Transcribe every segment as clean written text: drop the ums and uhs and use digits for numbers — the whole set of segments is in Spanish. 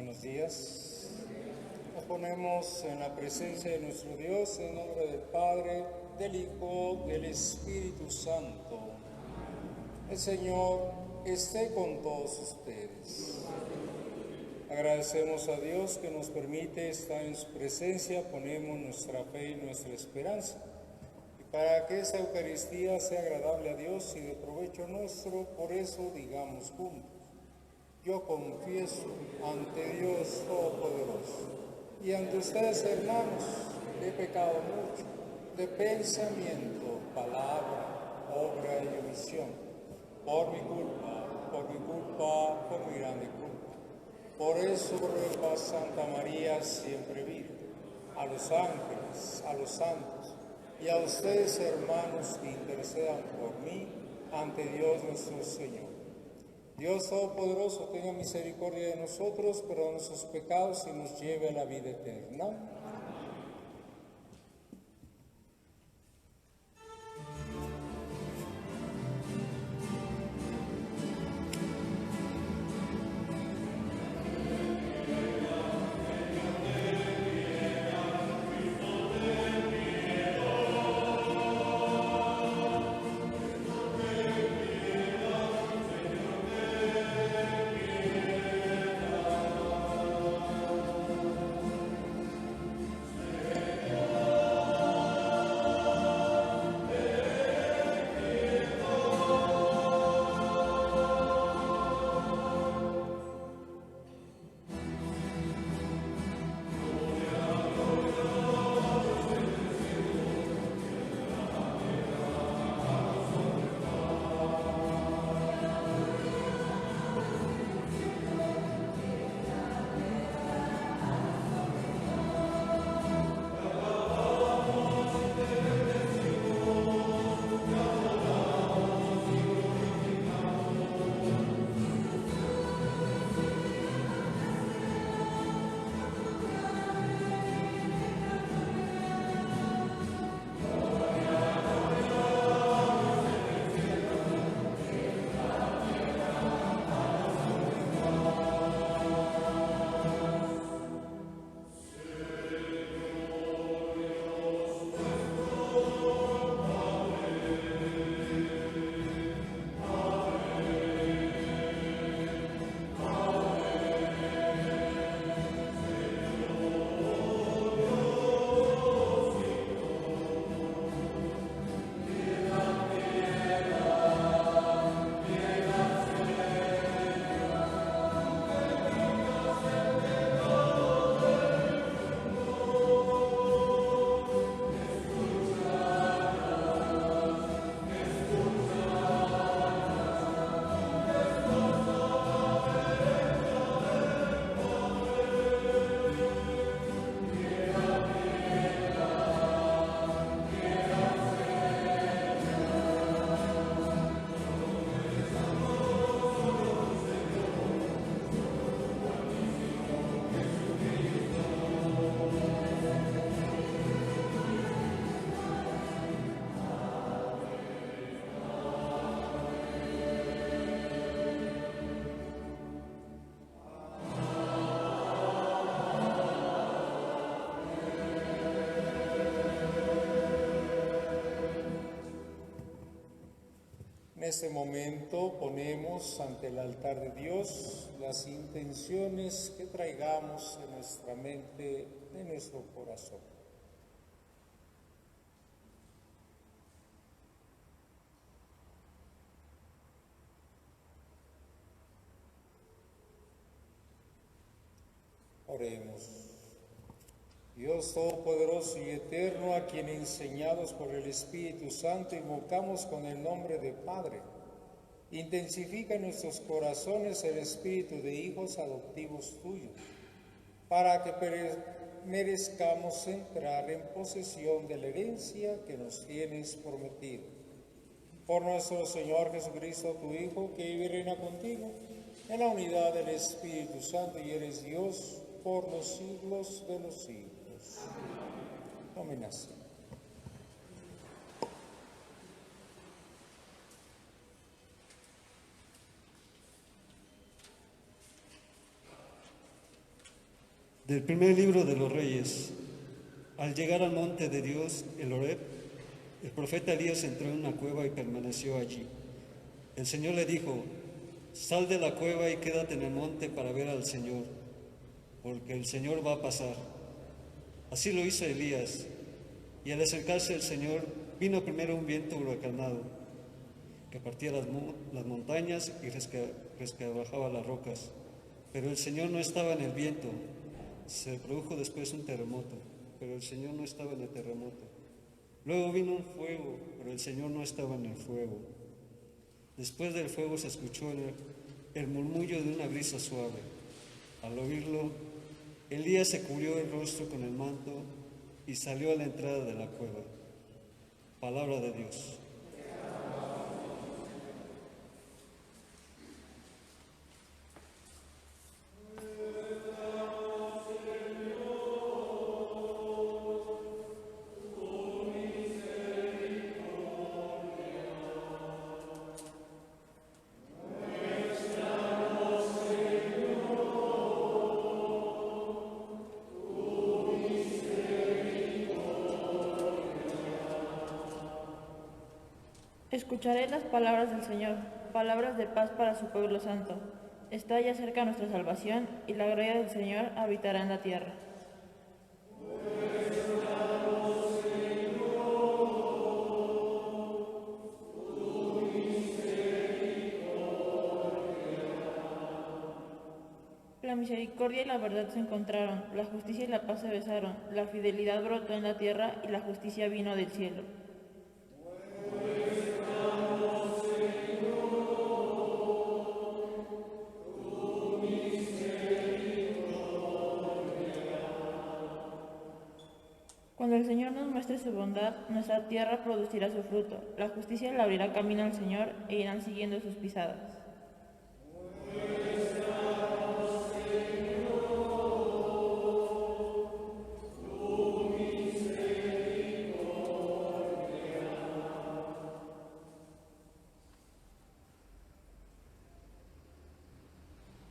Buenos días. Nos ponemos en la presencia de nuestro Dios en nombre del Padre, del Hijo, del Espíritu Santo. El Señor esté con todos ustedes. Agradecemos a Dios que nos permite estar en su presencia, ponemos nuestra fe y nuestra esperanza. Y para que esta Eucaristía sea agradable a Dios y de provecho nuestro, por eso digamos juntos: yo confieso ante Dios Todopoderoso y ante ustedes, hermanos, he pecado mucho, de pensamiento, palabra, obra y omisión, por mi culpa, por mi grande culpa. Por eso ruego a Santa María, siempre Virgen, a los ángeles, a los santos y a ustedes, hermanos, que intercedan por mí ante Dios nuestro Señor. Dios Todopoderoso, tenga misericordia de nosotros, perdone nuestros pecados y nos lleve a la vida eterna. En este momento ponemos ante el altar de Dios las intenciones que traigamos en nuestra mente, en nuestro corazón. Oremos. Dios Todopoderoso y Eterno, a quien enseñados por el Espíritu Santo invocamos con el nombre de Padre, intensifica en nuestros corazones el espíritu de hijos adoptivos tuyos, para que merezcamos entrar en posesión de la herencia que nos tienes prometido. Por nuestro Señor Jesucristo, tu Hijo, que vive y reina contigo, en la unidad del Espíritu Santo, y eres Dios por los siglos de los siglos. Tomen asiento. Del primer libro de los Reyes. Al llegar al monte de Dios, el Horeb, el profeta Elías entró en una cueva y permaneció allí. El Señor le dijo: sal de la cueva y quédate en el monte para ver al Señor, porque el Señor va a pasar. Así lo hizo Elías, y al acercarse el Señor, vino primero un viento huracanado, que partía las montañas y resquebrajaba las rocas. Pero el Señor no estaba en el viento. Se produjo después un terremoto, pero el Señor no estaba en el terremoto. Luego vino un fuego, pero el Señor no estaba en el fuego. Después del fuego se escuchó el murmullo de una brisa suave. Al oírlo, Elías se cubrió el rostro con el manto y salió a la entrada de la cueva. Palabra de Dios. Escucharé las palabras del Señor, palabras de paz para su pueblo santo. Está ya cerca nuestra salvación, y la gloria del Señor habitará en la tierra. La misericordia y la verdad se encontraron, la justicia y la paz se besaron, la fidelidad brotó en la tierra y la justicia vino del cielo. Cuando el Señor nos muestre su bondad, nuestra tierra producirá su fruto. La justicia le abrirá camino al Señor e irán siguiendo sus pisadas.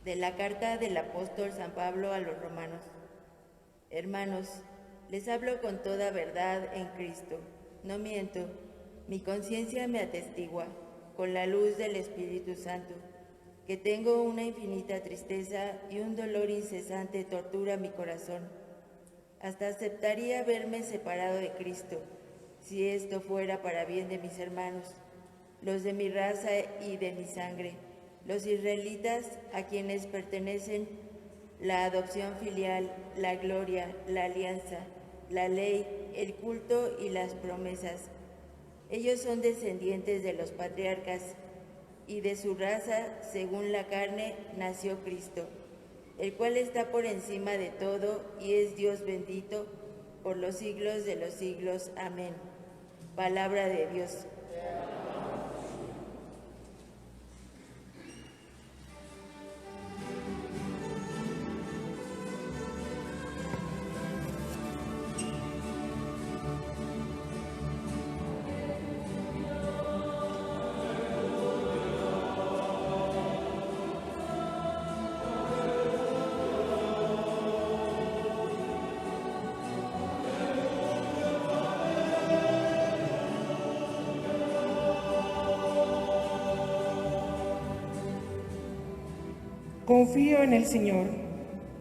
De la carta del apóstol San Pablo a los romanos. Hermanos, les hablo con toda verdad en Cristo. No miento, mi conciencia me atestigua, con la luz del Espíritu Santo, que tengo una infinita tristeza y un dolor incesante tortura mi corazón. Hasta aceptaría verme separado de Cristo, si esto fuera para bien de mis hermanos, los de mi raza y de mi sangre, los israelitas a quienes pertenecen la adopción filial, la gloria, la alianza, la ley, el culto y las promesas. Ellos son descendientes de los patriarcas, y de su raza, según la carne, nació Cristo, el cual está por encima de todo y es Dios bendito por los siglos de los siglos. Amén. Palabra de Dios. Confío en el Señor,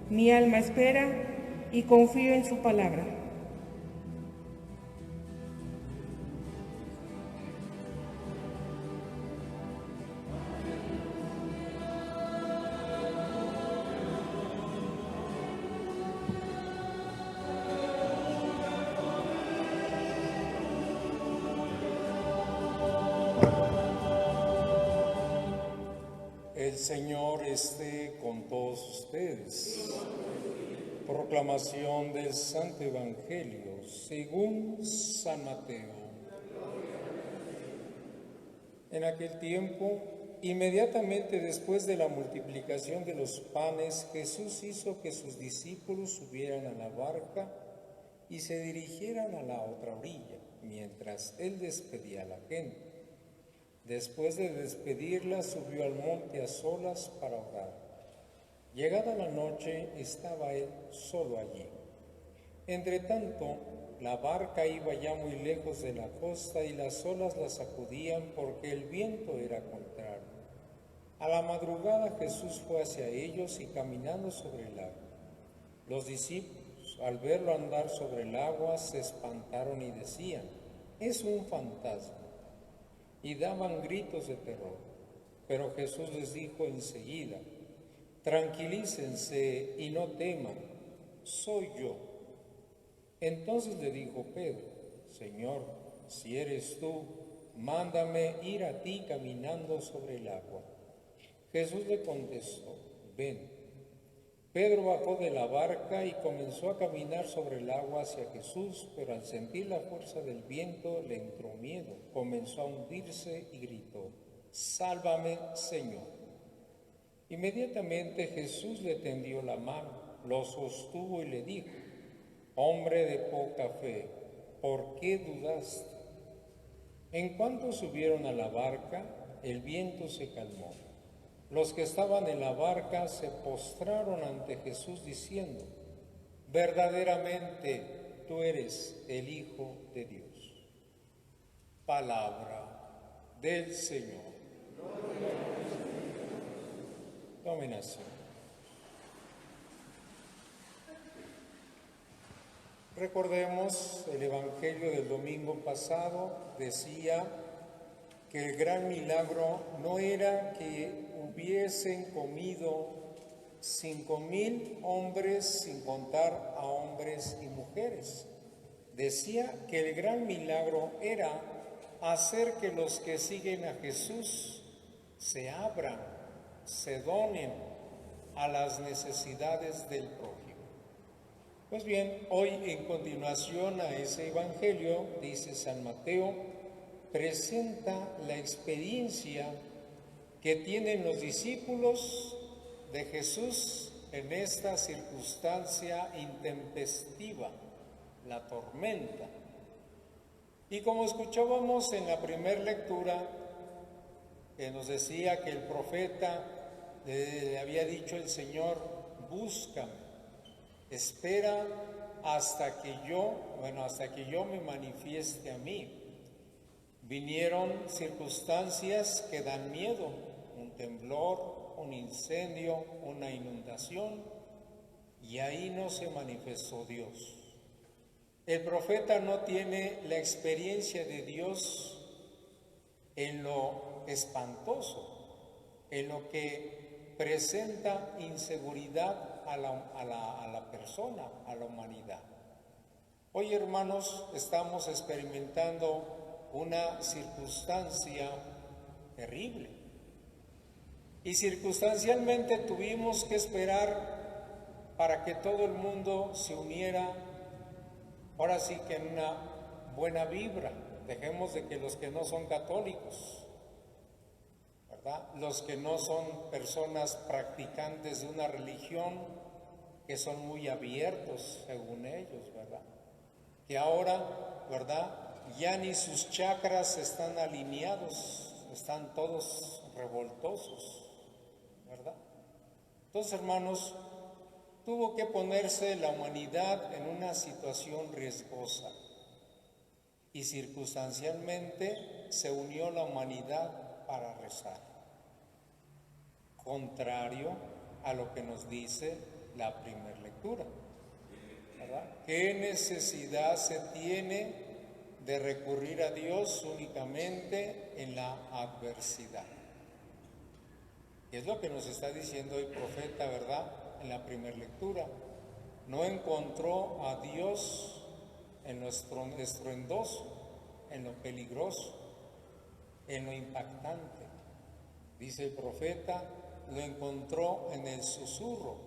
mi alma espera y confío en su palabra. El Señor esté con todos ustedes. Proclamación del Santo Evangelio según San Mateo. En aquel tiempo, inmediatamente después de la multiplicación de los panes, Jesús hizo que sus discípulos subieran a la barca y se dirigieran a la otra orilla, mientras él despedía a la gente. Después de despedirla, subió al monte a solas para orar. Llegada la noche, estaba él solo allí. Entretanto, la barca iba ya muy lejos de la costa y las olas la sacudían porque el viento era contrario. A la madrugada Jesús fue hacia ellos y caminando sobre el agua. Los discípulos, al verlo andar sobre el agua, se espantaron y decían: «Es un fantasma», y daban gritos de terror. Pero Jesús les dijo enseguida: «Tranquilícense y no teman, soy yo». Entonces le dijo Pedro: «Señor, si eres tú, mándame ir a ti caminando sobre el agua». Jesús le contestó: «Ven». Pedro bajó de la barca y comenzó a caminar sobre el agua hacia Jesús, pero al sentir la fuerza del viento le entró miedo, comenzó a hundirse y gritó: «Sálvame, Señor». Inmediatamente Jesús le tendió la mano, lo sostuvo y le dijo: «Hombre de poca fe, ¿por qué dudaste?». En cuanto subieron a la barca, el viento se calmó. Los que estaban en la barca se postraron ante Jesús diciendo: «Verdaderamente tú eres el Hijo de Dios». Palabra del Señor. Tomen asiento. Recordemos, el Evangelio del domingo pasado decía que el gran milagro no era que hubiesen comido 5,000 hombres, sin contar a hombres y mujeres. Decía que el gran milagro era hacer que los que siguen a Jesús se abran, se donen a las necesidades del prójimo. Pues bien, hoy en continuación a ese Evangelio, dice San Mateo, presenta la experiencia que tienen los discípulos de Jesús en esta circunstancia intempestiva, la tormenta. Y como escuchábamos en la primera lectura, que nos decía que el profeta le había dicho el Señor: «Búscame, espera hasta que yo me manifieste a mí». Vinieron circunstancias que dan miedo, un temblor, un incendio, una inundación, y ahí no se manifestó Dios. El profeta no tiene la experiencia de Dios en lo espantoso, en lo que presenta inseguridad a la persona, a la humanidad. Hoy, hermanos, estamos experimentando una circunstancia terrible. Y circunstancialmente tuvimos que esperar para que todo el mundo se uniera, ahora sí que en una buena vibra. Dejemos de que los que no son católicos, ¿verdad?, los que no son personas practicantes de una religión, que son muy abiertos según ellos, ¿verdad?, que ahora, ¿verdad?, ya ni sus chakras están alineados, están todos revoltosos, ¿verdad? Entonces, hermanos, tuvo que ponerse la humanidad en una situación riesgosa y circunstancialmente se unió la humanidad para rezar, contrario a lo que nos dice la primera lectura, ¿verdad? ¿Qué necesidad se tiene de recurrir a Dios únicamente en la adversidad? Y es lo que nos está diciendo el profeta, ¿verdad?, en la primera lectura. No encontró a Dios en lo estruendoso, en lo peligroso, en lo impactante. Dice el profeta, lo encontró en el susurro.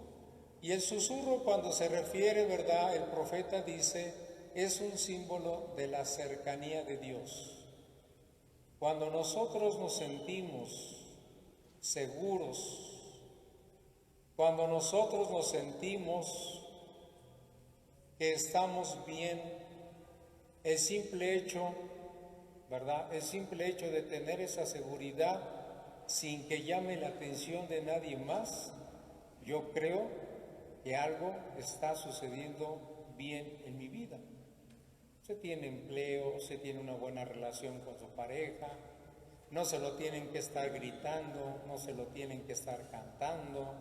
Y el susurro, cuando se refiere, ¿verdad?, el profeta dice, es un símbolo de la cercanía de Dios. Cuando nosotros nos sentimos seguros, cuando nosotros nos sentimos que estamos bien, el simple hecho, ¿verdad?, el simple hecho de tener esa seguridad sin que llame la atención de nadie más, yo creo que algo está sucediendo bien en mi vida. Se tiene empleo, se tiene una buena relación con su pareja, no se lo tienen que estar gritando, no se lo tienen que estar cantando,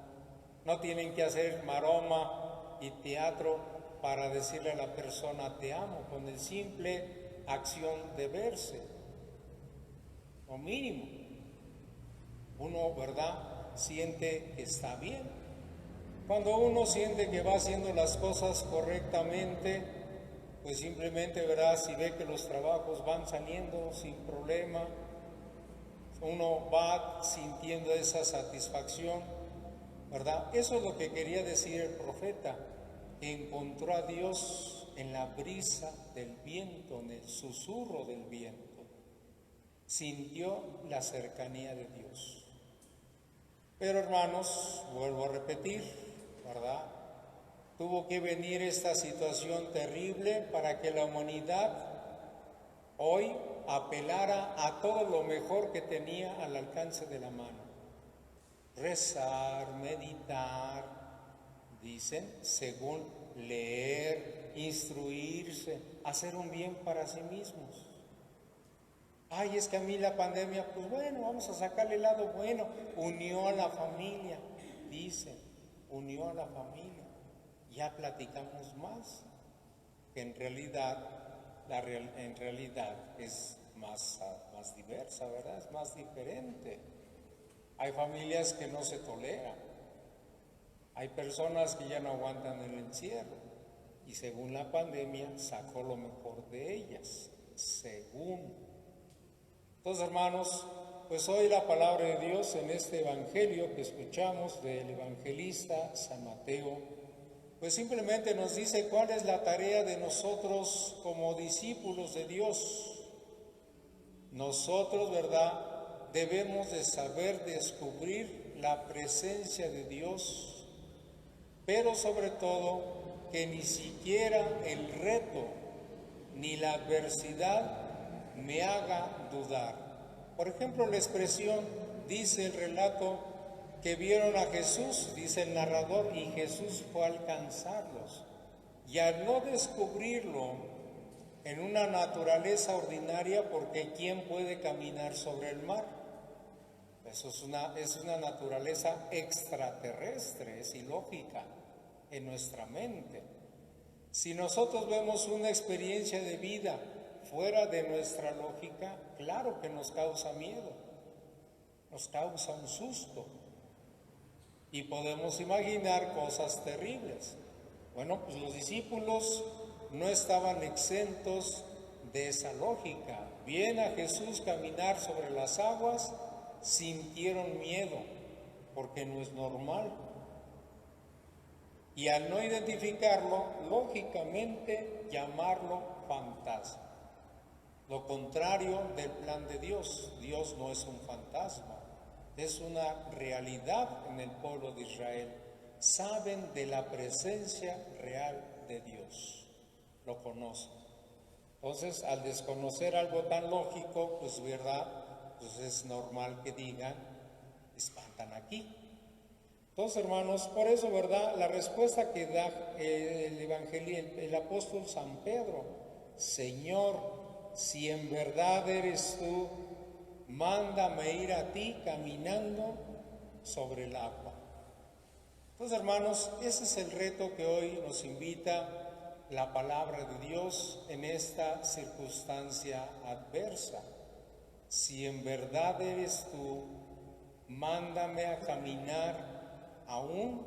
no tienen que hacer maroma y teatro para decirle a la persona te amo, con el simple acción de verse, o mínimo. Uno, ¿verdad?, siente que está bien. Cuando uno siente que va haciendo las cosas correctamente, pues simplemente, ¿verdad?, si ve que los trabajos van saliendo sin problema, uno va sintiendo esa satisfacción, ¿verdad? Eso es lo que quería decir el profeta, que encontró a Dios en la brisa del viento, en el susurro del viento. Sintió la cercanía de Dios. Pero hermanos, vuelvo a repetir, ¿verdad? Tuvo que venir esta situación terrible para que la humanidad hoy apelara a todo lo mejor que tenía al alcance de la mano. Rezar, meditar, dicen, según leer, instruirse, hacer un bien para sí mismos. Ay, es que a mí la pandemia, pues bueno, vamos a sacarle el lado bueno. Unió a la familia, dicen, unió a la familia. Ya platicamos más, que en realidad, en realidad es más diversa, ¿verdad? Es más diferente. Hay familias que no se toleran. Hay personas que ya no aguantan el encierro. Y según la pandemia, sacó lo mejor de ellas. Según. Entonces, hermanos, pues hoy la palabra de Dios en este evangelio que escuchamos del evangelista San Mateo, pues simplemente nos dice cuál es la tarea de nosotros como discípulos de Dios. Nosotros, ¿verdad?, debemos de saber descubrir la presencia de Dios, pero sobre todo que ni siquiera el reto ni la adversidad me haga dudar. Por ejemplo, la expresión, dice el relato, que vieron a Jesús, dice el narrador, y Jesús fue a alcanzarlos. Y al no descubrirlo en una naturaleza ordinaria, porque ¿quién puede caminar sobre el mar? Eso es una naturaleza extraterrestre, es ilógica en nuestra mente. Si nosotros vemos una experiencia de vida fuera de nuestra lógica, claro que nos causa miedo, nos causa un susto y podemos imaginar cosas terribles. Bueno, pues los discípulos no estaban exentos de esa lógica. Ven a Jesús caminar sobre las aguas, sintieron miedo, porque no es normal. Y al no identificarlo, lógicamente llamarlo fantasma. Lo contrario del plan de Dios. Dios no es un fantasma, es una realidad en el pueblo de Israel. Saben de la presencia real de Dios, lo conocen. Entonces, al desconocer algo tan lógico, pues verdad, pues es normal que digan, espantan aquí. Entonces, hermanos, por eso, verdad, la respuesta que da el apóstol San Pedro, Señor, si en verdad eres tú, mándame ir a ti caminando sobre el agua. Entonces, hermanos, ese es el reto que hoy nos invita la palabra de Dios en esta circunstancia adversa. Si en verdad eres tú, mándame a caminar aún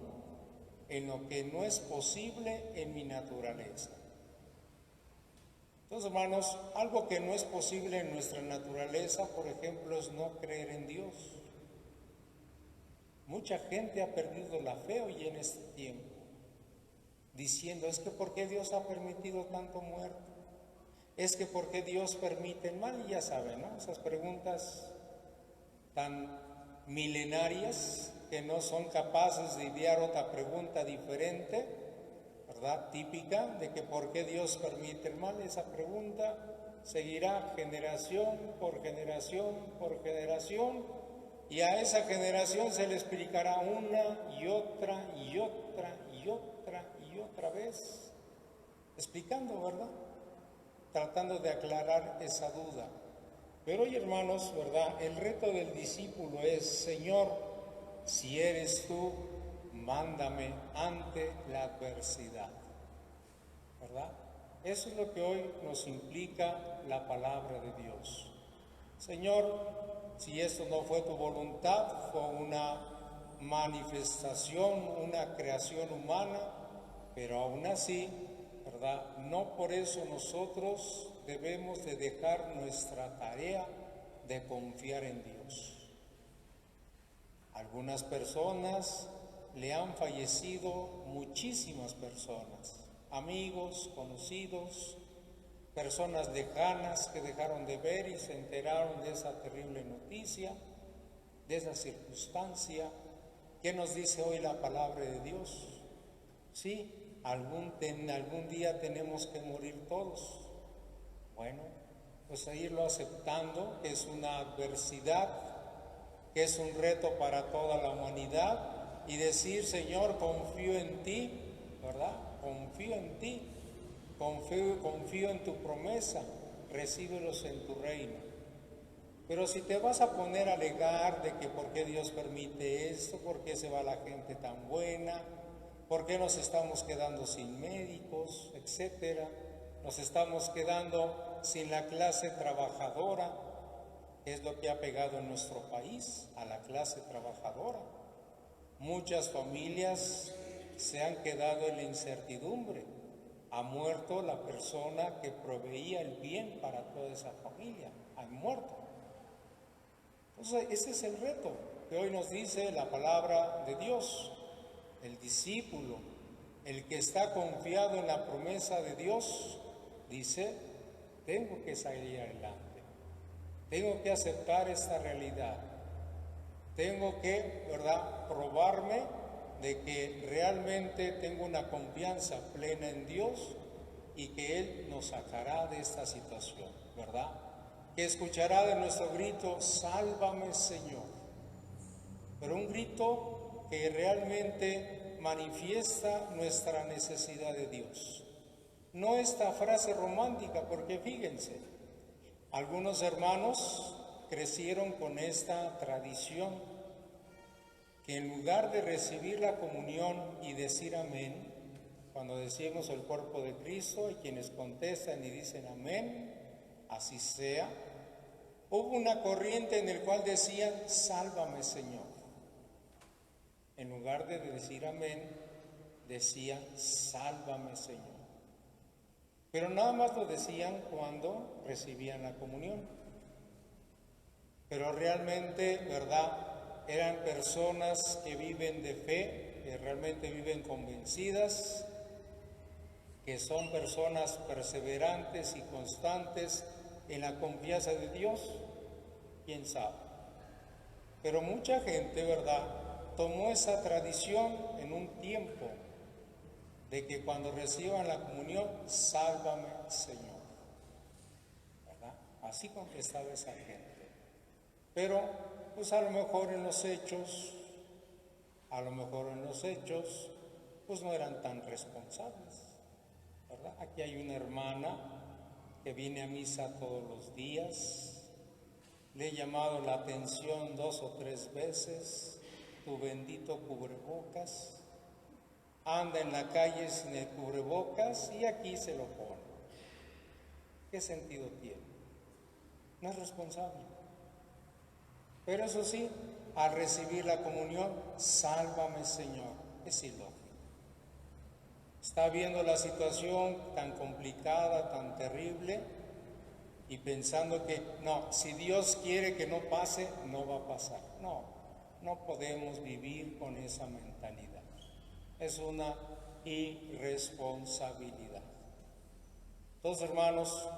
en lo que no es posible en mi naturaleza. Entonces, hermanos, algo que no es posible en nuestra naturaleza, por ejemplo, es no creer en Dios. Mucha gente ha perdido la fe hoy en este tiempo, diciendo, es que ¿por qué Dios ha permitido tanto muerto? Es que ¿por qué Dios permite el mal? Y ya saben, ¿no? Esas preguntas tan milenarias que no son capaces de idear otra pregunta diferente, ¿verdad? Típica de que ¿por qué Dios permite el mal? Esa pregunta seguirá generación por generación por generación, Y a esa generación se le explicará una y otra y otra y otra y otra vez, explicando, ¿verdad? Tratando de aclarar esa duda. Pero hoy, hermanos, ¿verdad? El reto del discípulo es: Señor, si eres tú, mándame ante la adversidad, ¿verdad? Eso es lo que hoy nos implica la palabra de Dios. Señor, si esto no fue tu voluntad, fue una manifestación, una creación humana, pero aún así, ¿verdad? No por eso nosotros debemos de dejar nuestra tarea de confiar en Dios. Algunas personas le han fallecido, muchísimas personas, amigos, conocidos, personas lejanas que dejaron de ver y se enteraron de esa terrible noticia, de esa circunstancia. ¿Qué nos dice hoy la palabra de Dios? Sí, algún día tenemos que morir todos. Bueno, pues a irlo aceptando, que es una adversidad, que es un reto para toda la humanidad, y decir: Señor, confío en ti, ¿verdad? Confío en ti. Confío en tu promesa, recíbelos en tu reino. Pero si te vas a poner a alegar de que por qué Dios permite esto, por qué se va la gente tan buena, por qué nos estamos quedando sin médicos, etcétera, nos estamos quedando sin la clase trabajadora, que es lo que ha pegado en nuestro país, a la clase trabajadora. Muchas familias se han quedado en la incertidumbre. Ha muerto la persona que proveía el bien para toda esa familia, ha muerto. Entonces, ese es el reto que hoy nos dice la palabra de Dios. El discípulo, el que está confiado en la promesa de Dios, dice: tengo que salir adelante, tengo que aceptar esta realidad, tengo que, ¿verdad?, probarme de que realmente tengo una confianza plena en Dios y que Él nos sacará de esta situación, ¿verdad? Que escuchará de nuestro grito: sálvame, Señor. Pero un grito que realmente manifiesta nuestra necesidad de Dios. No esta frase romántica, porque fíjense, algunos hermanos crecieron con esta tradición, que en lugar de recibir la comunión y decir amén, cuando decimos el cuerpo de Cristo, hay quienes contestan y dicen amén, así sea, hubo una corriente en la cual decían: sálvame, Señor. En lugar de decir amén, decían: sálvame, Señor. Pero nada más lo decían cuando recibían la comunión. Pero realmente, ¿verdad?, eran personas que viven de fe, que realmente viven convencidas, que son personas perseverantes y constantes en la confianza de Dios, quién sabe. Pero mucha gente, ¿verdad?, tomó esa tradición en un tiempo de que cuando reciban la comunión: sálvame, Señor, ¿verdad? Así contestaba esa gente. Pero pues a lo mejor en los hechos, pues no eran tan responsables, ¿verdad? Aquí hay una hermana que viene a misa todos los días, le he llamado la atención 2 o 3 veces: tu bendito cubrebocas, anda en la calle sin el cubrebocas y aquí se lo pone. ¿Qué sentido tiene? No es responsable. Pero eso sí, al recibir la comunión: sálvame, Señor, es ilógico. Está viendo la situación tan complicada, tan terrible, y pensando que no, si Dios quiere que no pase, no va a pasar. No, no podemos vivir con esa mentalidad. Es una irresponsabilidad. Entonces, hermanos,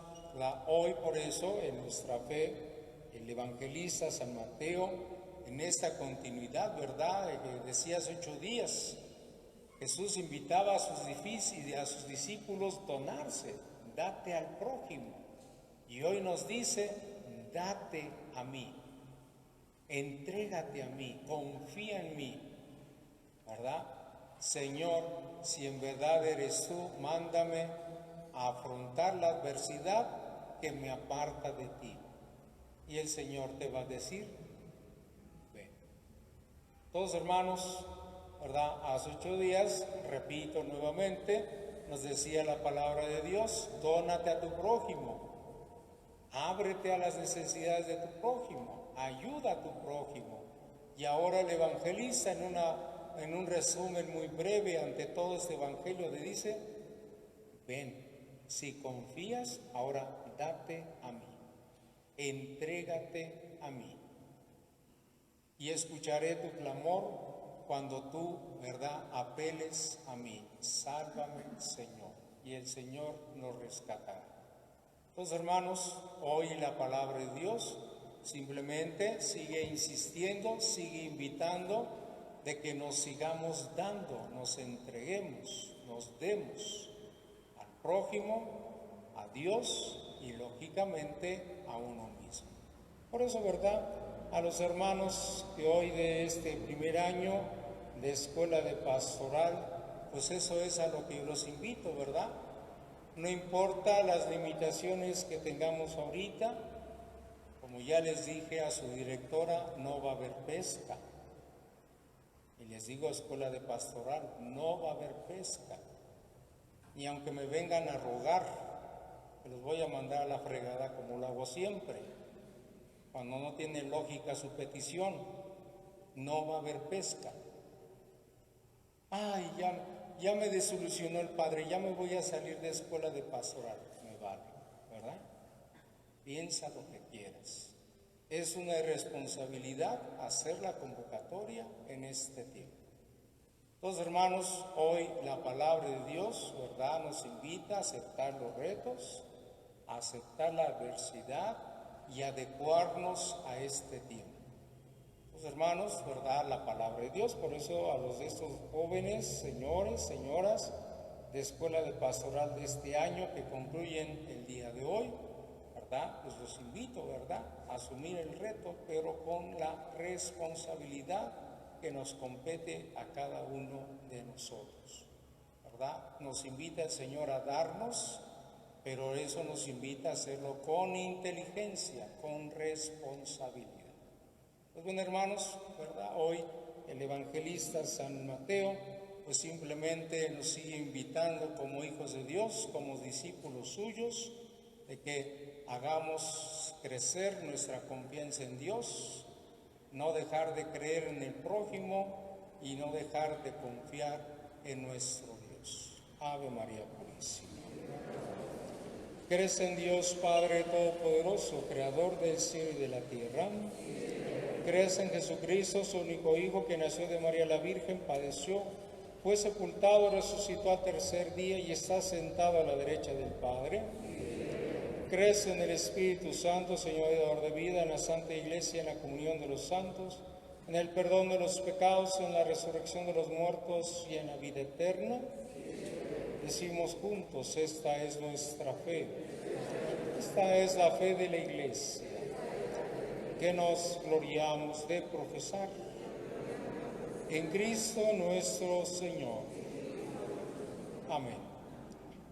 hoy por eso en nuestra fe, el evangelista San Mateo, en esta continuidad, ¿verdad?, que decía hace 8 días, Jesús invitaba a sus discípulos a donarse: date al prójimo. Y hoy nos dice: date a mí. Entrégate a mí, confía en mí, ¿verdad? Señor, si en verdad eres tú, mándame a afrontar la adversidad que me aparta de ti. Y el Señor te va a decir, ven. Todos hermanos, ¿verdad? Hace 8 días, repito nuevamente, nos decía la palabra de Dios, dónate a tu prójimo, ábrete a las necesidades de tu prójimo, ayuda a tu prójimo. Y ahora el evangelista en un resumen muy breve ante todo este evangelio le dice, ven, si confías, ahora date a mí, entrégate a mí. Y escucharé tu clamor cuando tú, ¿verdad?, apeles a mí. Sálvame, Señor. Y el Señor nos rescatará. Entonces, hermanos, hoy la palabra de Dios simplemente sigue insistiendo, sigue invitando de que nos sigamos dando, nos entreguemos, nos demos al prójimo, a Dios y lógicamente a uno mismo. Por eso, ¿verdad?, a los hermanos que hoy de este primer año de Escuela de Pastoral, pues eso es a lo que yo los invito, ¿verdad? No importa las limitaciones que tengamos ahorita, como ya les dije a su directora, no va a haber pesca. Y les digo a Escuela de Pastoral, no va a haber pesca. Ni aunque me vengan a rogar, que los voy a mandar a la fregada como lo hago siempre. Cuando no tiene lógica su petición, no va a haber pesca. Ay, ya me desilusionó el padre, ya me voy a salir de Escuela de Pastoral. Me vale, ¿verdad? Piensa lo que quieras. Es una irresponsabilidad hacer la convocatoria en este tiempo. Entonces, hermanos, hoy la palabra de Dios, ¿verdad?, nos invita a aceptar los retos, a aceptar la adversidad y adecuarnos a este tiempo. Pues, hermanos, ¿verdad?, la palabra de Dios, por eso a los de estos jóvenes, señores, señoras de Escuela de Pastoral de este año que concluyen el día de hoy, ¿verdad?, pues los invito, ¿verdad?, a asumir el reto, pero con la responsabilidad que nos compete a cada uno de nosotros, ¿verdad? Nos invita el Señor a darnos, pero eso nos invita a hacerlo con inteligencia, con responsabilidad. Pues bien, hermanos, ¿verdad?, hoy el evangelista San Mateo pues simplemente nos sigue invitando como hijos de Dios, como discípulos suyos, de que hagamos crecer nuestra confianza en Dios, no dejar de creer en el prójimo y no dejar de confiar en nuestro Dios. Ave María Purísima. ¿Crees en Dios Padre Todopoderoso, Creador del cielo y de la tierra? ¿Crees en Jesucristo, su único Hijo, que nació de María la Virgen, padeció, fue sepultado, resucitó al tercer día y está sentado a la derecha del Padre? ¿Crees en el Espíritu Santo, Señor y dador de vida, en la Santa Iglesia, en la comunión de los santos, en el perdón de los pecados, en la resurrección de los muertos y en la vida eterna? Decimos juntos, esta es nuestra fe. Esta es la fe de la Iglesia, que nos gloriamos de profesar. En Cristo nuestro Señor. Amén.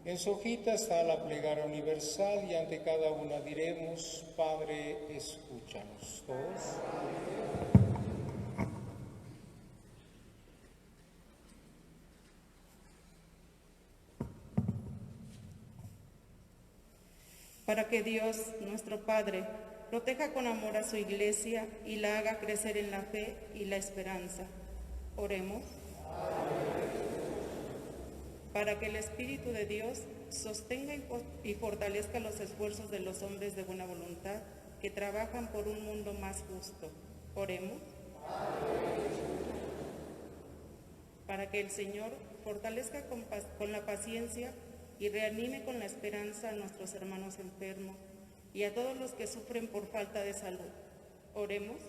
En su hojita está la plegaria universal y ante cada una diremos, Padre, escúchanos. Todos. Para que Dios, nuestro Padre, proteja con amor a su Iglesia y la haga crecer en la fe y la esperanza. Oremos. Para que el Espíritu de Dios sostenga y fortalezca los esfuerzos de los hombres de buena voluntad que trabajan por un mundo más justo. Oremos. Para que el Señor fortalezca con la paciencia y reanime con la esperanza a nuestros hermanos enfermos y a todos los que sufren por falta de salud. Oremos.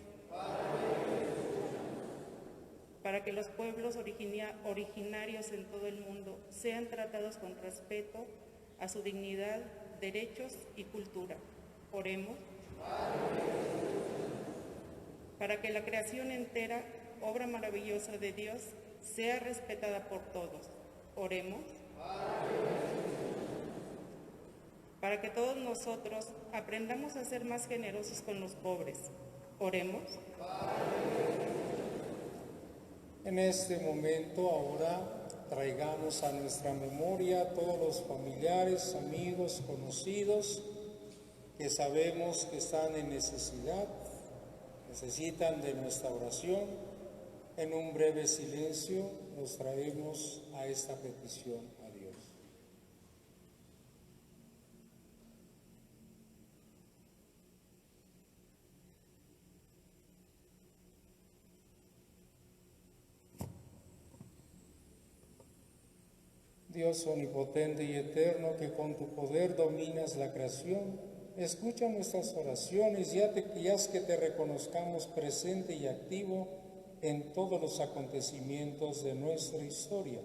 Para que los pueblos originarios en todo el mundo sean tratados con respeto a su dignidad, derechos y cultura. Oremos. para que la creación entera, obra maravillosa de Dios, sea respetada por todos. Oremos. Para que todos nosotros aprendamos a ser más generosos con los pobres. Oremos. En este momento ahora traigamos a nuestra memoria a todos los familiares, amigos, conocidos que sabemos que están en necesidad, necesitan de nuestra oración. En un breve silencio nos traemos a esta petición a Dios. Dios omnipotente y eterno, que con tu poder dominas la creación, escucha nuestras oraciones y haz que te reconozcamos presente y activo en todos los acontecimientos de nuestra historia.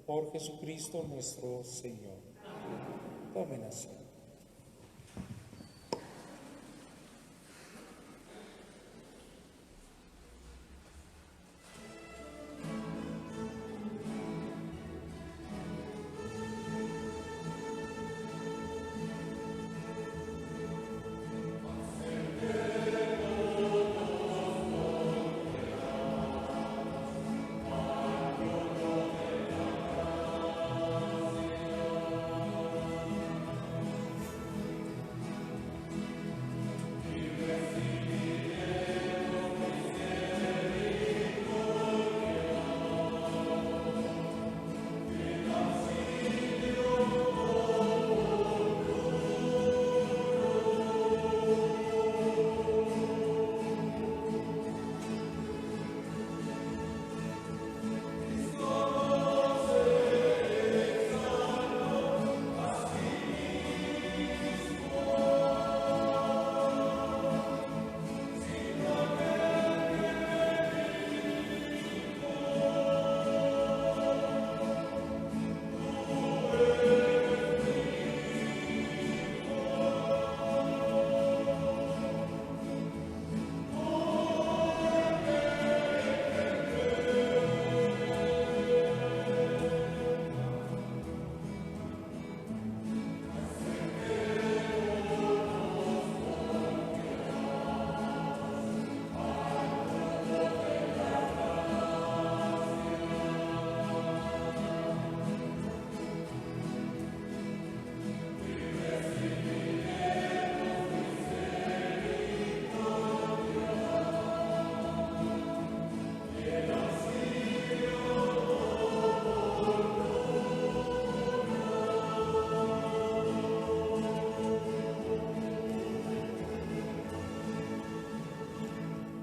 Por Jesucristo nuestro Señor. Tomen asiento.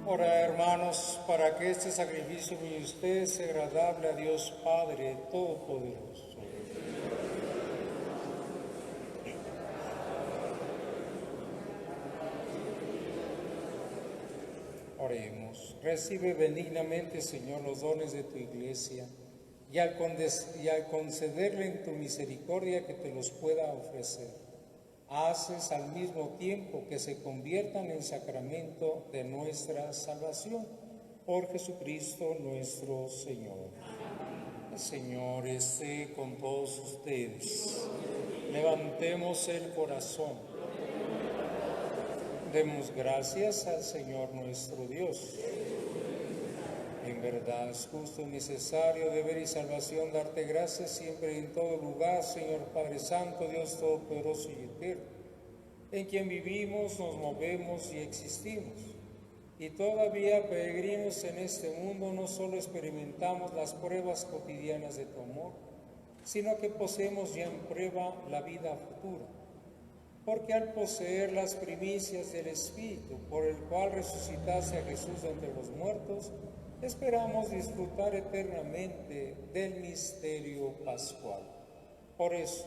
Ora, hermanos, para que este sacrificio de ustedes sea agradable a Dios Padre Todopoderoso. Oremos. Recibe benignamente, Señor, los dones de tu Iglesia y al concederle en tu misericordia que te los pueda ofrecer, haces al mismo tiempo que se conviertan en sacramento de nuestra salvación. Por Jesucristo nuestro Señor. El Señor esté con todos ustedes. Levantemos el corazón. Demos gracias al Señor nuestro Dios. En verdad es justo y necesario, deber y salvación darte gracias siempre y en todo lugar, Señor Padre Santo, Dios Todopoderoso y Eterno, en quien vivimos, nos movemos y existimos. Y todavía peregrinos en este mundo, no solo experimentamos las pruebas cotidianas de tu amor, sino que poseemos ya en prueba la vida futura. Porque al poseer las primicias del Espíritu, por el cual resucitaste a Jesús de entre los muertos, esperamos disfrutar eternamente del misterio pascual. Por eso,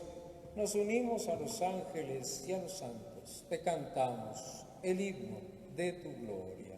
nos unimos a los ángeles y a los santos, te cantamos el himno de tu gloria.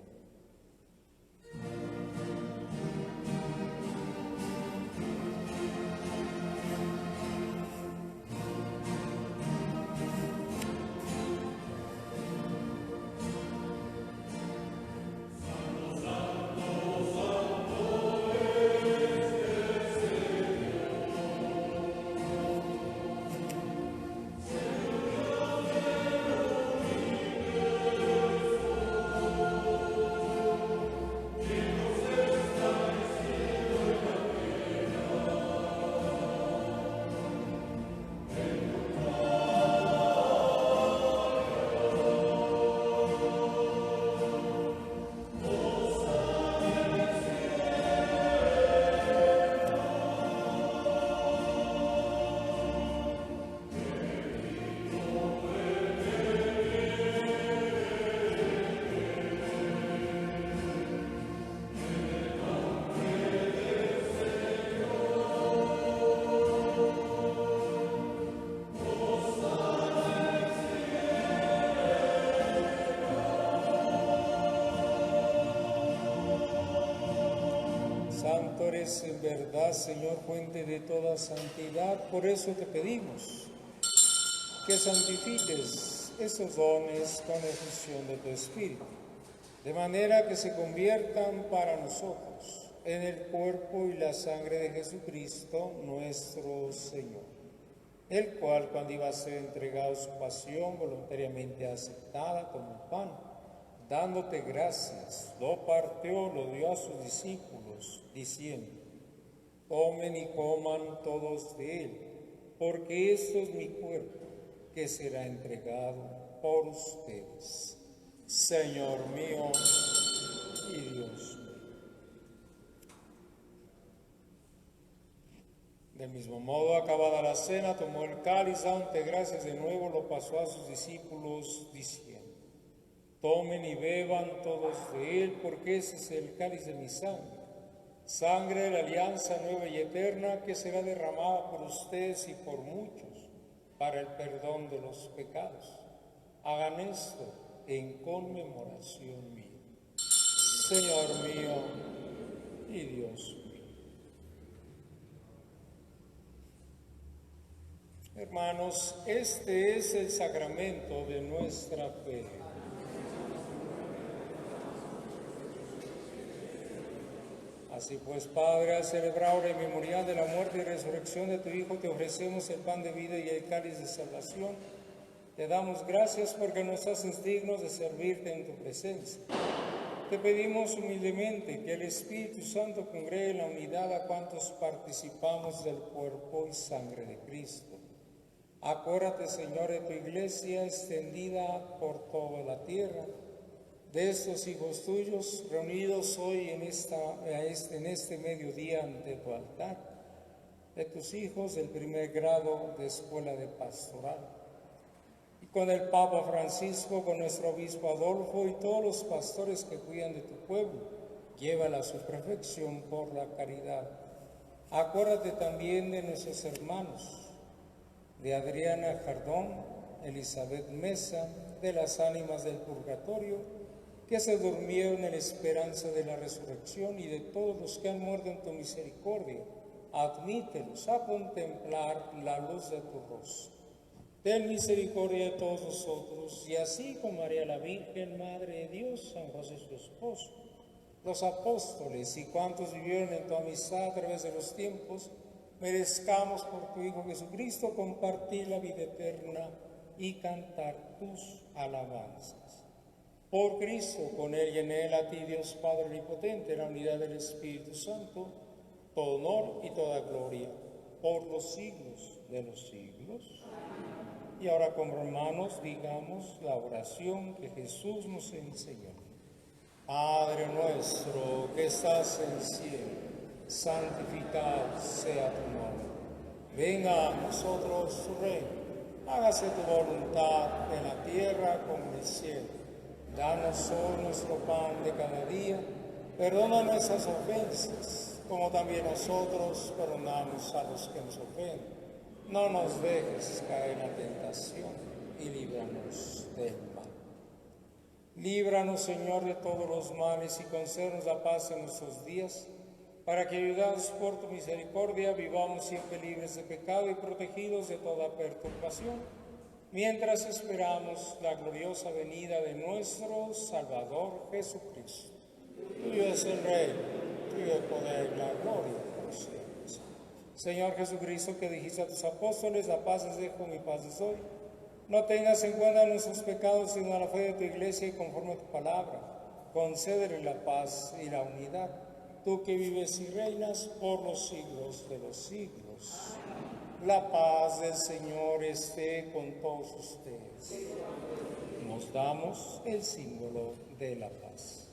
eres en verdad, Señor, fuente de toda santidad. Por eso te pedimos que santifiques esos dones con la efusión de tu Espíritu, de manera que se conviertan para nosotros en el cuerpo y la sangre de Jesucristo, nuestro Señor, el cual, cuando iba a ser entregado su pasión voluntariamente aceptada, tomó el pan, dándote gracias, lo partió, lo dio a sus discípulos, diciendo: tomen y coman todos de él, porque esto es mi cuerpo, que será entregado por ustedes. Señor mío y Dios mío. Del mismo modo, acabada la cena, tomó el cáliz, dándote gracias de nuevo, lo pasó a sus discípulos, diciendo: tomen y beban todos de él, porque ese es el cáliz de mi sangre, sangre de la alianza nueva y eterna, que será derramada por ustedes y por muchos para el perdón de los pecados. Hagan esto en conmemoración mía. Señor mío y Dios mío. Hermanos, este es el sacramento de nuestra fe. Así pues, Padre, al celebrar el memorial de la muerte y resurrección de tu Hijo, te ofrecemos el pan de vida y el cáliz de salvación. Te damos gracias porque nos haces dignos de servirte en tu presencia. Te pedimos humildemente que el Espíritu Santo congregue en la unidad a cuantos participamos del cuerpo y sangre de Cristo. Acuérdate, Señor, de tu iglesia extendida por toda la tierra, de estos hijos tuyos reunidos hoy en este mediodía ante tu altar, de tus hijos del primer grado de escuela de pastoral, y con el Papa Francisco, con nuestro obispo Adolfo y todos los pastores que cuidan de tu pueblo, llévala a su perfección por la caridad. Acuérdate también de nuestros hermanos, de Adriana Jardón, Elizabeth Mesa, de las ánimas del purgatorio, que se durmieron en la esperanza de la resurrección, y de todos los que han muerto en tu misericordia. Admítelos a contemplar la luz de tu rostro. Ten misericordia de todos nosotros, y así como María la Virgen, Madre de Dios, San José su esposo, los apóstoles y cuantos vivieron en tu amistad a través de los tiempos, merezcamos por tu Hijo Jesucristo compartir la vida eterna y cantar tus alabanzas. Por Cristo, con Él y en Él, a ti, Dios Padre Omnipotente, en la unidad del Espíritu Santo, todo honor y toda gloria, por los siglos de los siglos. Y ahora, como hermanos, digamos la oración que Jesús nos enseñó. Padre nuestro que estás en el cielo, santificado sea tu nombre. Venga a nosotros tu reino. Hágase tu voluntad en la tierra como en el cielo. Danos hoy nuestro pan de cada día. Perdona nuestras ofensas, como también nosotros perdonamos a los que nos ofenden. No nos dejes caer en la tentación y líbranos del mal. Líbranos, Señor, de todos los males y concédenos la paz en nuestros días, para que, ayudados por tu misericordia, vivamos siempre libres de pecado y protegidos de toda perturbación, mientras esperamos la gloriosa venida de nuestro Salvador Jesucristo. Tuyo es el reino, tuyo el poder y la gloria por los siglos. Señor Jesucristo, que dijiste a tus apóstoles: la paz les dejo, mi paz les doy. No tengas en cuenta nuestros pecados, sino a la fe de tu iglesia, y conforme a tu palabra, concédele la paz y la unidad. Tú que vives y reinas por los siglos de los siglos. La paz del Señor esté con todos ustedes. Nos damos el símbolo de la paz.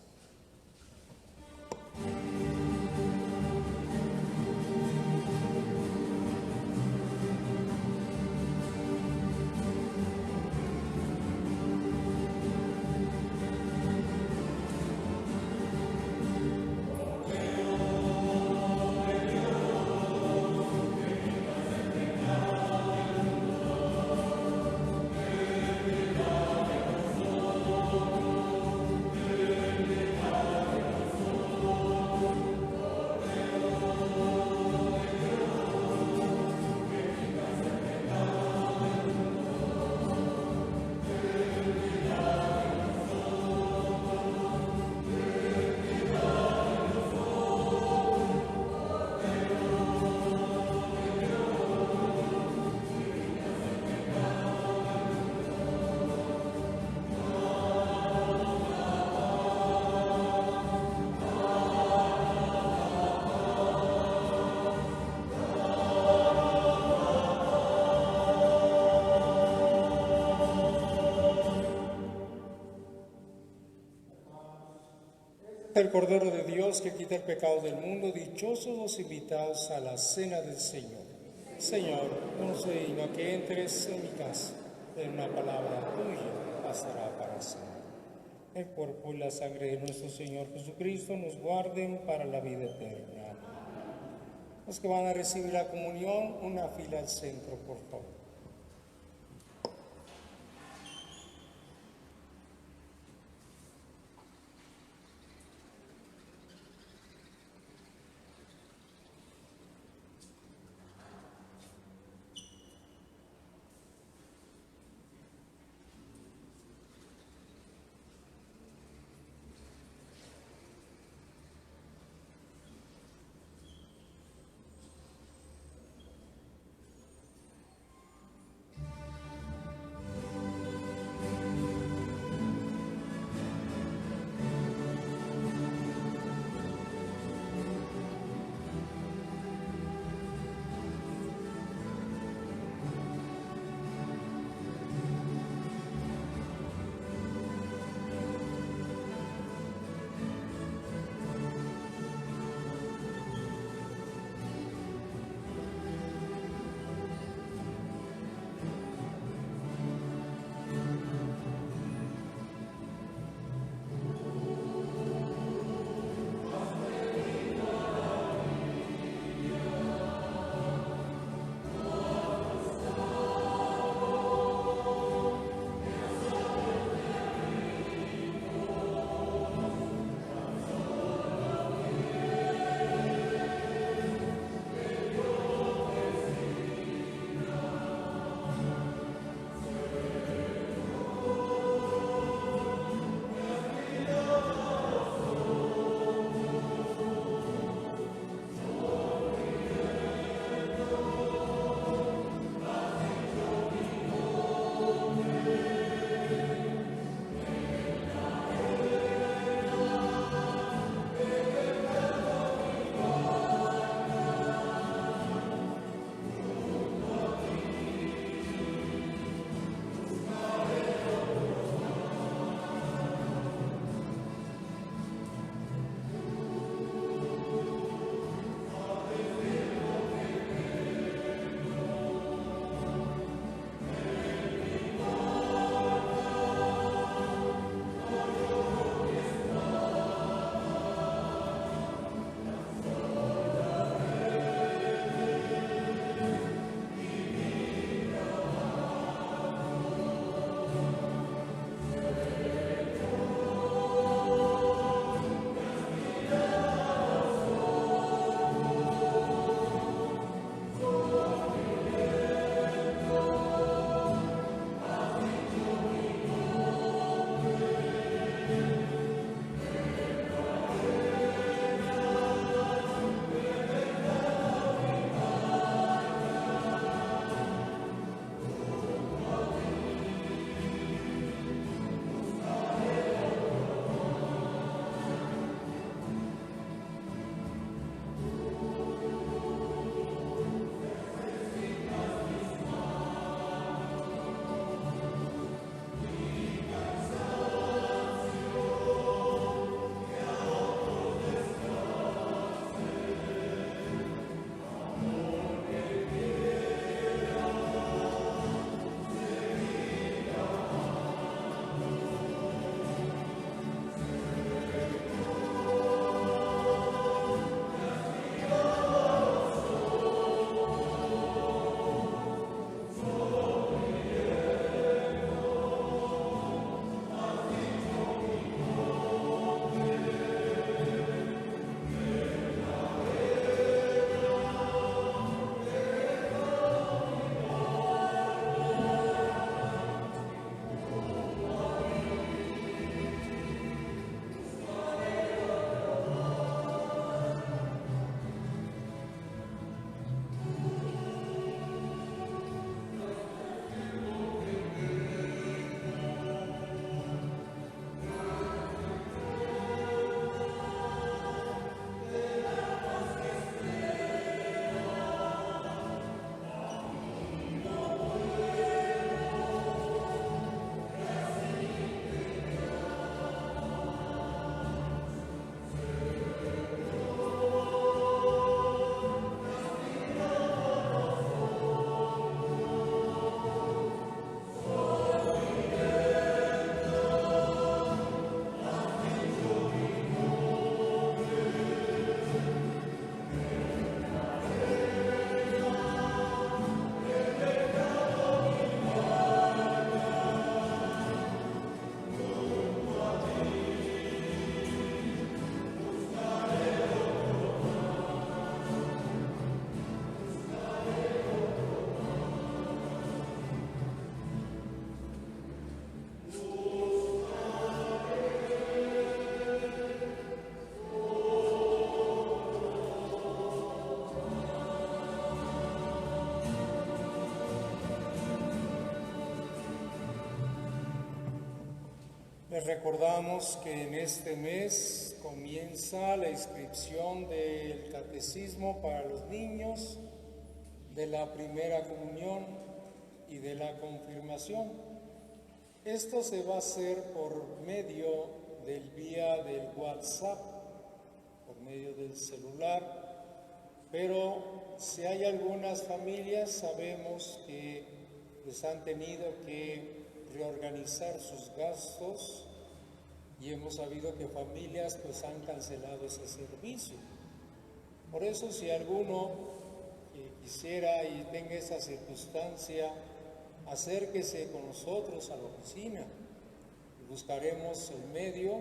el Cordero de Dios que quita el pecado del mundo, dichosos los invitados a la cena del Señor. Señor, no soy digno que entres en mi casa, pero una palabra tuya bastará para siempre. El cuerpo y la sangre de nuestro Señor Jesucristo nos guarden para la vida eterna. Los que van a recibir la comunión, una fila al centro, por favor. Les recordamos que en este mes comienza la inscripción del catecismo para los niños, de la primera comunión y de la confirmación. Esto se va a hacer por medio del vía del WhatsApp, por medio del celular, pero si hay algunas familias, sabemos que pues han tenido que reorganizar sus gastos y hemos sabido que familias pues han cancelado ese servicio. Por eso si alguno quisiera y tenga esa circunstancia, acérquese con nosotros a la oficina y buscaremos el medio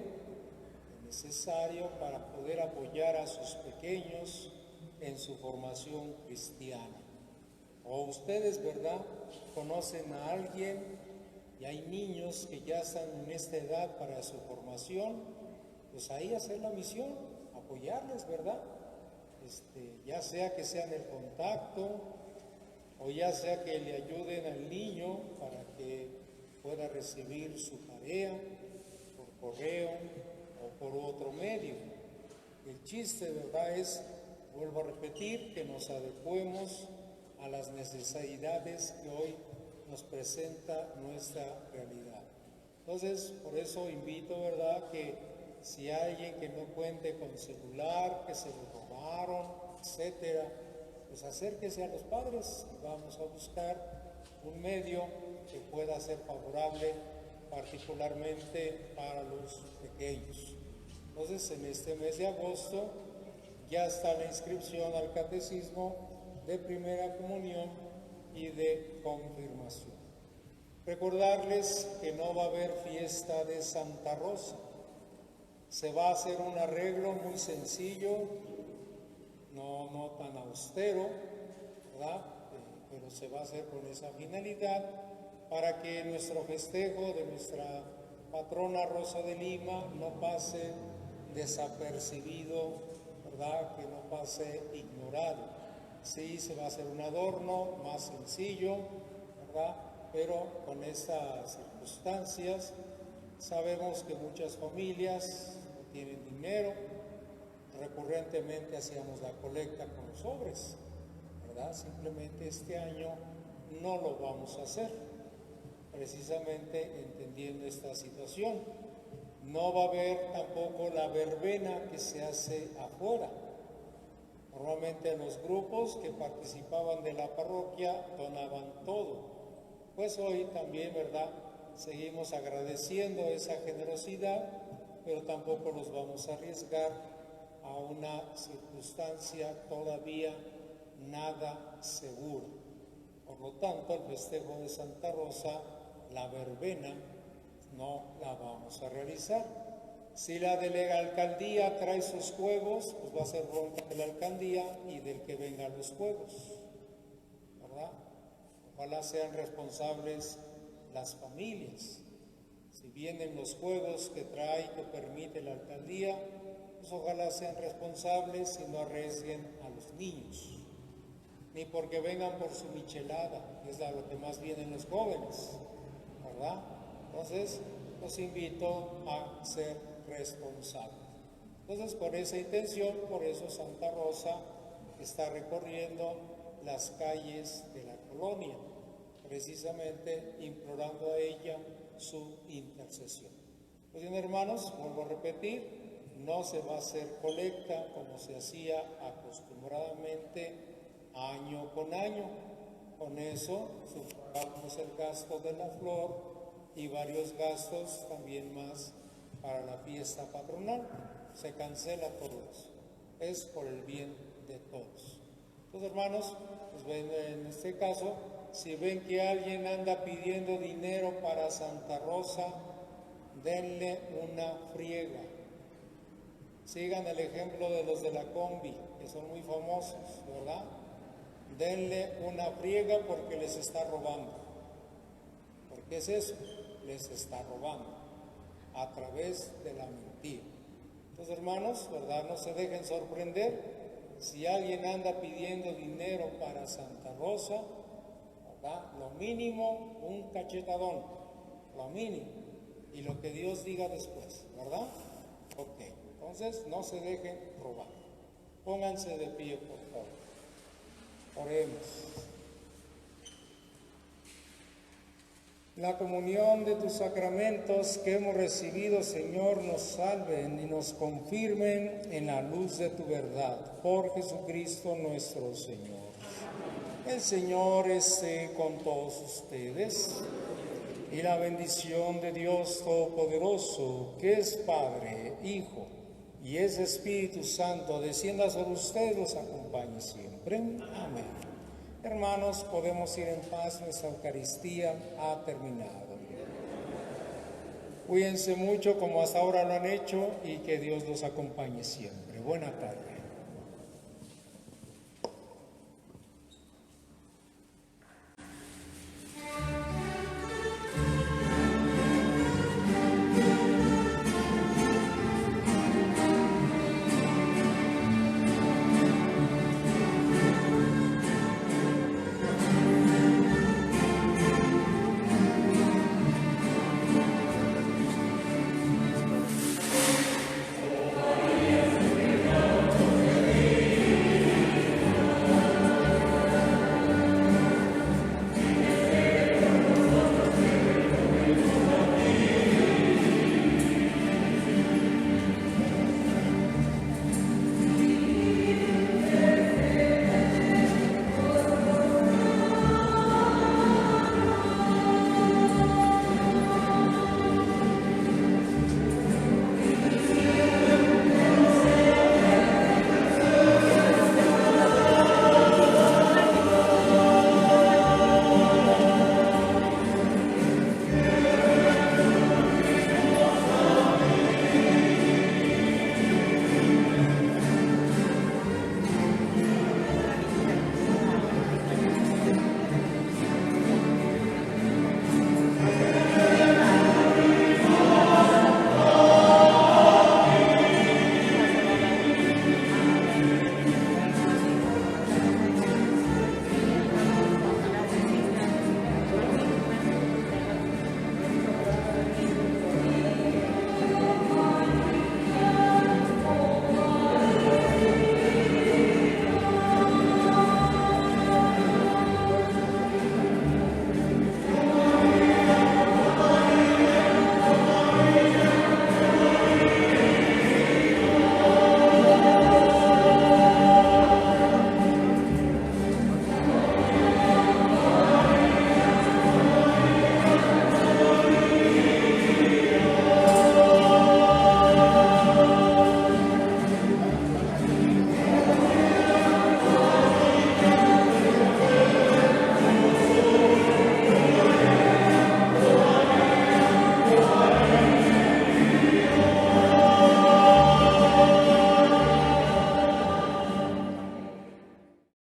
necesario para poder apoyar a sus pequeños en su formación cristiana. O ustedes, ¿verdad?, conocen a alguien y hay niños que ya están en esta edad para su formación, pues ahí hacer la misión, apoyarles, ¿verdad? Ya sea que sean el contacto o ya sea que le ayuden al niño para que pueda recibir su tarea por correo o por otro medio. El chiste, ¿verdad?, es, vuelvo a repetir, que nos adecuemos a las necesidades que hoy nos presenta nuestra realidad. Entonces, por eso invito, ¿verdad?, que si hay alguien que no cuente con celular, que se lo robaron, etcétera, pues acérquese a los padres y vamos a buscar un medio que pueda ser favorable particularmente para los pequeños. Entonces, en este mes de agosto ya está la inscripción al catecismo de primera comunión y de confirmación. Recordarles que no va a haber fiesta de Santa Rosa. Se va a hacer un arreglo muy sencillo, no tan austero, ¿verdad? Pero se va a hacer con esa finalidad para que nuestro festejo de nuestra patrona Rosa de Lima no pase desapercibido, ¿verdad?, que no pase ignorado. Sí, se va a hacer un adorno más sencillo, ¿verdad?, pero con estas circunstancias sabemos que muchas familias no tienen dinero. Recurrentemente hacíamos la colecta con los sobres, ¿verdad? Simplemente este año no lo vamos a hacer, precisamente entendiendo esta situación. No va a haber tampoco la verbena que se hace afuera. Normalmente los grupos que participaban de la parroquia donaban todo. Pues hoy también, ¿verdad?, seguimos agradeciendo esa generosidad, pero tampoco los vamos a arriesgar a una circunstancia todavía nada segura. Por lo tanto, el festejo de Santa Rosa, la verbena, no la vamos a realizar. Si la de la alcaldía trae sus juegos, pues va a ser bronca de la alcaldía y del que vengan los juegos, ¿verdad? Ojalá sean responsables las familias. Si vienen los juegos que trae, que permite la alcaldía, pues ojalá sean responsables y no arriesguen a los niños. Ni porque vengan por su michelada, que es a lo que más vienen los jóvenes, ¿verdad? Entonces, los invito a ser responsables. Entonces, con esa intención, por eso Santa Rosa está recorriendo las calles de la colonia, precisamente implorando a ella su intercesión. Pues bien, hermanos, vuelvo a repetir, no se va a hacer colecta como se hacía acostumbradamente año con año. Con eso sufragamos el gasto de la flor y varios gastos también más para la fiesta patronal. Se cancela todo eso. Es por el bien de todos. Entonces, hermanos, pues ven, en este caso, si ven que alguien anda pidiendo dinero para Santa Rosa, denle una friega. Sigan el ejemplo de los de la combi, que son muy famosos, ¿verdad? Denle una friega porque les está robando. ¿Por qué es eso? Les está robando a través de la mentira. Entonces, hermanos, ¿verdad?, no se dejen sorprender. Si alguien anda pidiendo dinero para Santa Rosa, ¿verdad?, lo mínimo, un cachetadón, lo mínimo. y lo que Dios diga después, ¿verdad? Ok, entonces no se dejen robar. Pónganse de pie, por favor. Oremos. La comunión de tus sacramentos que hemos recibido, Señor, nos salven y nos confirmen en la luz de tu verdad. Por Jesucristo nuestro Señor. El Señor esté con todos ustedes. Y la bendición de Dios Todopoderoso, que es Padre, Hijo y es Espíritu Santo, descienda sobre ustedes, los acompañe siempre. Amén. Hermanos, podemos ir en paz, nuestra Eucaristía ha terminado. Cuídense mucho como hasta ahora lo han hecho y que Dios los acompañe siempre. Buena tarde.